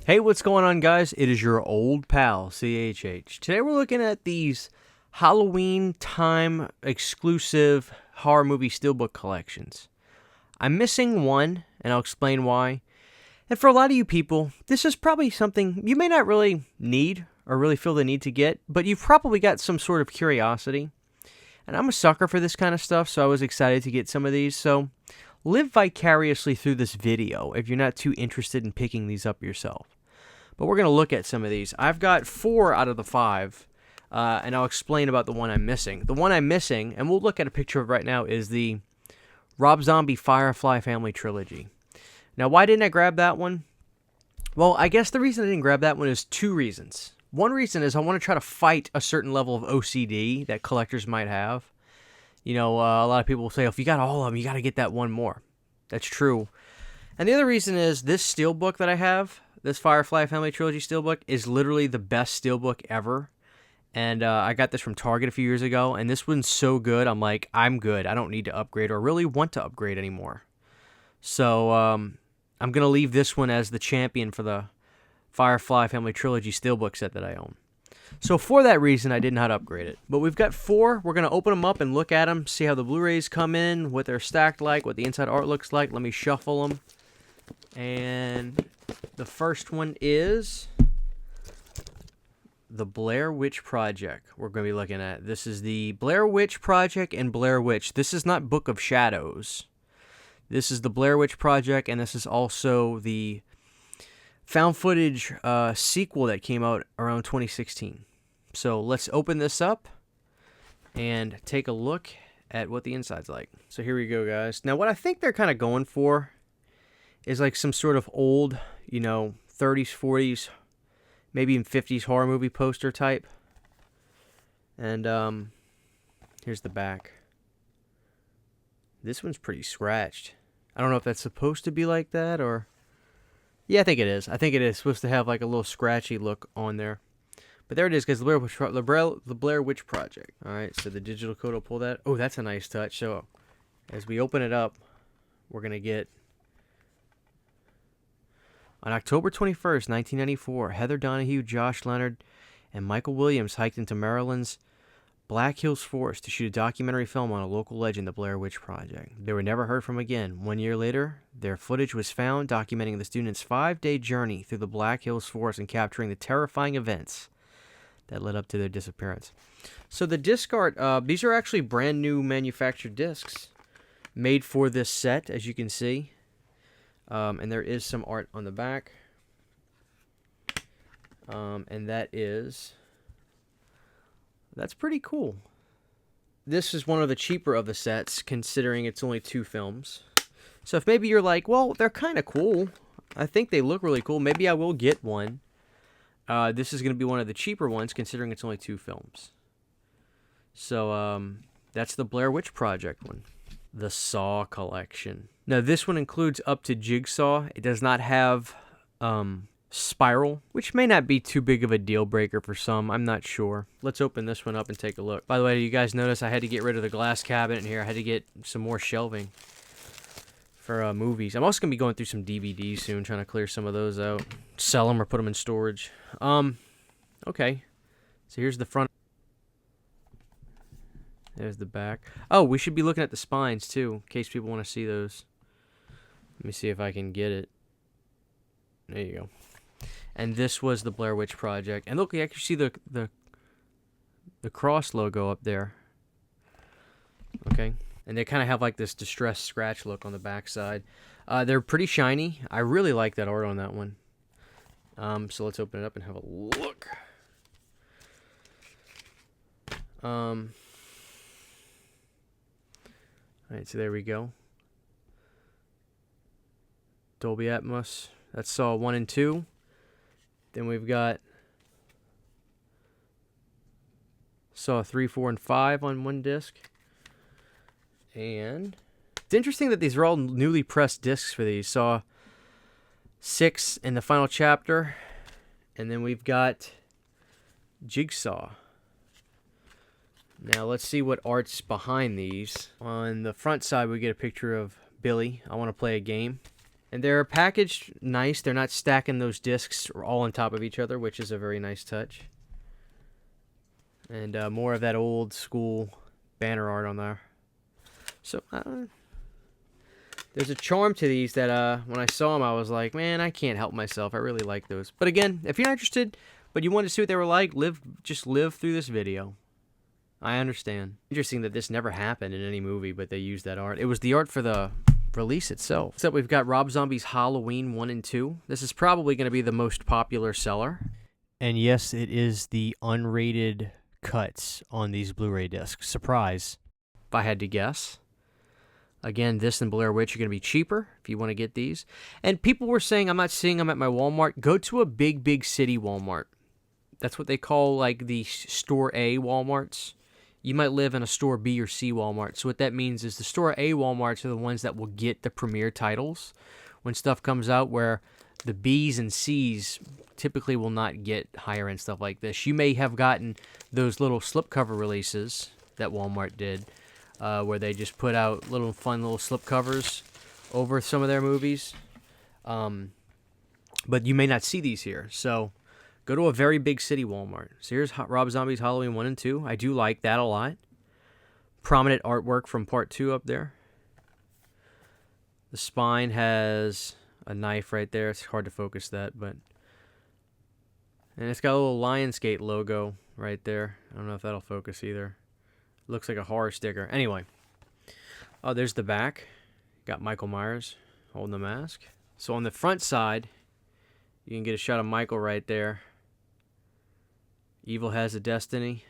Hey, what's going on, guys? It is your old pal, CHH. Today we're looking at these Halloween time exclusive horror movie steelbook collections. I'm missing one, and I'll explain why. And for a lot of you people, this is probably something you may not really need or really feel the need to get, but you've probably got some sort of curiosity. And I'm a sucker for this kind of stuff, so I was excited to get some of these. So live vicariously through this video if you're not too interested in picking these up yourself. But we're going to look at some of these. I've got 4 out of the 5, and I'll explain about the one I'm missing. The one I'm missing, and we'll look at a picture of it right now, is the Rob Zombie Firefly Family Trilogy. Now, why didn't I grab that one? Well, I guess the reason I didn't grab that one is 2 reasons. One reason is I want to try to fight a certain level of OCD that collectors might have. You know, a lot of people will say, if you got all of them, you got to get that one more. That's true. And the other reason is this steelbook that I have, this Firefly Family Trilogy steelbook, is literally the best steelbook ever. And I got this from Target a few years ago, and this one's so good, I'm like, I'm good. I don't need to upgrade or really want to upgrade anymore. So I'm going to leave this one as the champion for the Firefly Family Trilogy steelbook set that I own. So for that reason, I did not upgrade it. But we've got 4. We're going to open them up and look at them, see how the Blu-rays come in, what they're stacked like, what the inside art looks like. Let me shuffle them. And the first one is the Blair Witch Project we're going to be looking at. This is the Blair Witch Project and Blair Witch. This is not Book of Shadows. This is the Blair Witch Project, and this is also the found footage sequel that came out around 2016. So let's open this up and take a look at what the inside's like. So here we go, guys. Now, what I think they're kind of going for is like some sort of old, 30s, 40s, maybe even 50s horror movie poster type. And here's the back. This one's pretty scratched. I don't know if that's supposed to be like that or... Yeah, I think it is. I think it is supposed to have like a little scratchy look on there. But there it is, guys. The Blair Witch Project. All right, so the digital code will pull that. Oh, that's a nice touch. So as we open it up, we're going to get... On October 21st, 1994, Heather Donahue, Josh Leonard, and Michael Williams hiked into Maryland's Black Hills Forest to shoot a documentary film on a local legend, the Blair Witch Project. They were never heard from again. 1 year later, their footage was found documenting the students' 5-day journey through the Black Hills Forest and capturing the terrifying events that led up to their disappearance. So the disc art, these are actually brand new manufactured discs made for this set, as you can see. And there is some art on the back. And that's pretty cool. This is one of the cheaper of the sets, considering it's only 2 films. So if maybe you're like, well, they're kind of cool. I think they look really cool. Maybe I will get one. This is going to be one of the cheaper ones, considering it's only 2 films. So that's the Blair Witch Project one. The Saw collection. Now, this one includes up to Jigsaw. It does not have Spiral, which may not be too big of a deal breaker for some. I'm not sure. Let's open this one up and take a look. By the way, you guys notice I had to get rid of the glass cabinet in here. I had to get some more shelving for movies. I'm also going to be going through some DVDs soon, trying to clear some of those out. Sell them or put them in storage. Okay. So here's the front. There's the back. Oh, we should be looking at the spines, too, in case people want to see those. Let me see if I can get it. There you go. And this was the Blair Witch Project. And look, you actually see the cross logo up there. Okay. And they kind of have like this distressed scratch look on the backside. They're pretty shiny. I really like that art on that one. So let's open it up and have a look. Alright, so there we go. Dolby Atmos. That's Saw 1 and 2. Then we've got Saw 3, 4, and 5 on one disc. And it's interesting that these are all newly pressed discs for these. Saw 6 in the final chapter. And then we've got Jigsaw. Now let's see what art's behind these. On the front side we get a picture of Billy. I want to play a game. And they're packaged nice. They're not stacking those discs all on top of each other, which is a very nice touch. And more of that old school banner art on there. So, there's a charm to these that when I saw them, I was like, man, I can't help myself. I really like those. But again, if you're not interested, but you wanted to see what they were like, just live through this video. I understand. Interesting that this never happened in any movie, but they used that art. It was the art for the release itself. So we've got Rob Zombie's Halloween 1 and 2. This is probably going to be the most popular seller. And yes, it is the unrated cuts on these Blu-ray discs. Surprise, if I had to guess. Again, this and Blair Witch are going to be cheaper if you want to get these. And people were saying, I'm not seeing them at my Walmart. Go to a big city Walmart. That's what they call like the store A Walmarts. You might live in a store B or C Walmart. So what that means is the store A Walmarts are the ones that will get the premiere titles when stuff comes out, where the B's and C's typically will not get higher end stuff like this. You may have gotten those little slipcover releases that Walmart did, where they just put out fun little slipcovers over some of their movies. But you may not see these here. So go to a very big city Walmart. So here's Rob Zombie's Halloween 1 and 2. I do like that a lot. Prominent artwork from part 2 up there. The spine has a knife right there. It's hard to focus that, but... And it's got a little LionsGate logo right there. I don't know if that'll focus either. Looks like a horror sticker. Anyway. Oh, there's the back. Got Michael Myers holding the mask. So on the front side, you can get a shot of Michael right there. Evil has a destiny.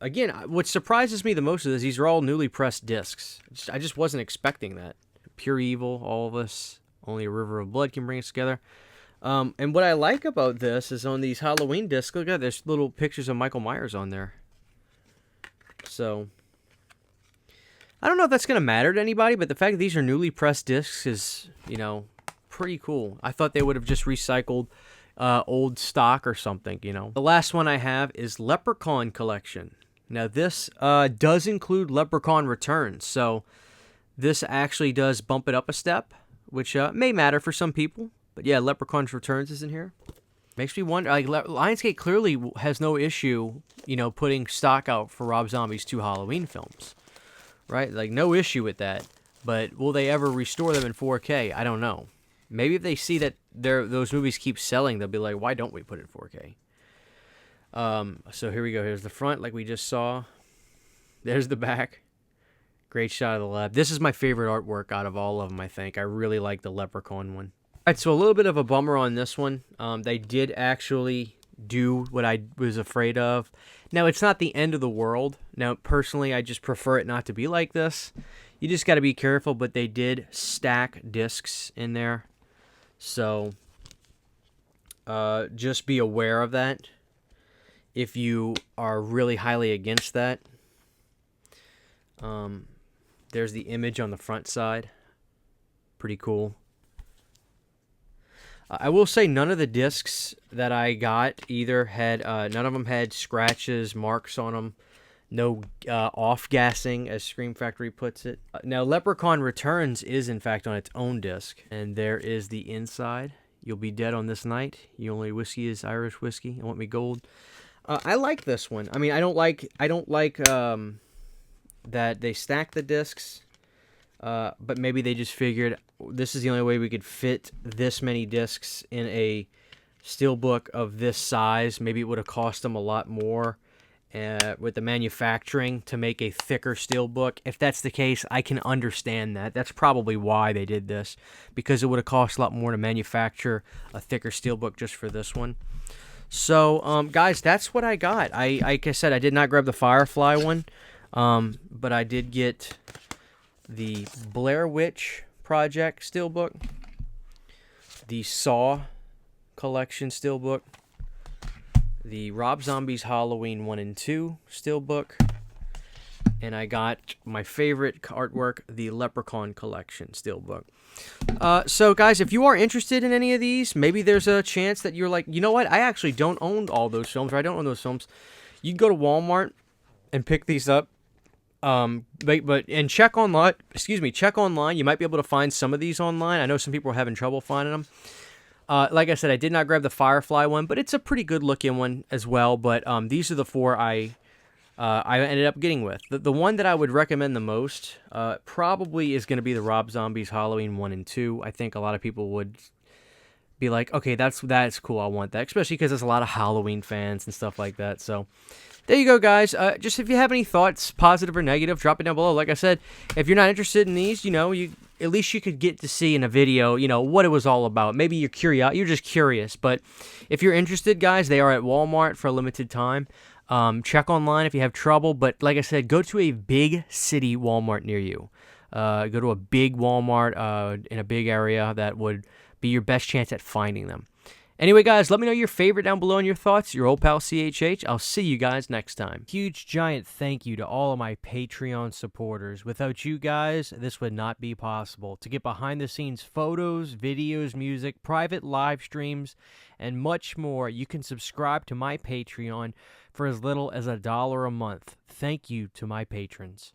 Again, what surprises me the most is these are all newly pressed discs. I just wasn't expecting that. Pure evil, all of us. Only a river of blood can bring us together. And what I like about this is on these Halloween discs, look at that, there's little pictures of Michael Myers on there. So, I don't know if that's going to matter to anybody, but the fact that these are newly pressed discs is, you know, pretty cool. I thought they would have just recycled old stock or something, you know. The last one I have is Leprechaun Collection. Now, this does include Leprechaun Returns, so this actually does bump it up a step, which may matter for some people. But yeah, Leprechaun Returns is in here. Makes me wonder, like, Lionsgate clearly has no issue, you know, putting stock out for Rob Zombie's 2 Halloween films. Right? Like, no issue with that. But will they ever restore them in 4K? I don't know. Maybe if they see that those movies keep selling, they'll be like, why don't we put it in 4K? So here we go. Here's the front, like we just saw. There's the back. Great shot of the lab. This is my favorite artwork out of all of them, I think. I really like the Leprechaun one. All right, so a little bit of a bummer on this one. They did actually do what I was afraid of. Now, it's not the end of the world. Now, personally, I just prefer it not to be like this. You just got to be careful, but they did stack discs in there. So, just be aware of that if you are really highly against that. There's the image on the front side. Pretty cool. I will say none of the discs that I got either had, none of them had scratches, marks on them. No off-gassing, as Scream Factory puts it. Now, Leprechaun Returns is, in fact, on its own disc. And there is the inside. You'll be dead on this night. Your only whiskey is Irish whiskey. I want me gold. I like this one. I mean, I don't like that they stack the discs. But maybe they just figured this is the only way we could fit this many discs in a steelbook of this size. Maybe it would have cost them a lot more with the manufacturing to make a thicker steelbook. If that's the case, I can understand that. That's probably why they did this, because it would have cost a lot more to manufacture a thicker steelbook just for this one. So, guys, that's what I got. Like I said, I did not grab the Firefly one, but I did get the Blair Witch Project Steelbook, the Saw Collection Steelbook, the Rob Zombie's Halloween 1 and 2 Steelbook, and I got my favorite artwork, the Leprechaun Collection Steelbook. So, guys, if you are interested in any of these, maybe there's a chance that you're like, you know what, I actually don't own all those films, or I don't own those films. You can go to Walmart and pick these up And check online. Excuse me, check online. You might be able to find some of these online. I know some people are having trouble finding them. Like I said, I did not grab the Firefly one, but it's a pretty good looking one as well. But these are the four I ended up getting with. The one that I would recommend the most probably is going to be the Rob Zombie's Halloween 1 and 2. I think a lot of people would be like, okay, that's cool, I want that, especially because there's a lot of Halloween fans and stuff like that. So there you go, guys. Just if you have any thoughts, positive or negative, drop it down below. Like I said, if you're not interested in these, at least you could get to see in a video, what it was all about. Maybe you're just curious. But if you're interested, guys, they are at Walmart for a limited time. Check online if you have trouble. But like I said, go to a big city Walmart near you. Go to a big Walmart in a big area. That would be your best chance at finding them. Anyway, guys, let me know your favorite down below and your thoughts. Your old pal CHH. I'll see you guys next time. Huge, giant thank you to all of my Patreon supporters. Without you guys, this would not be possible. To get behind-the-scenes photos, videos, music, private live streams, and much more, you can subscribe to my Patreon for as little as $1 a month. Thank you to my patrons.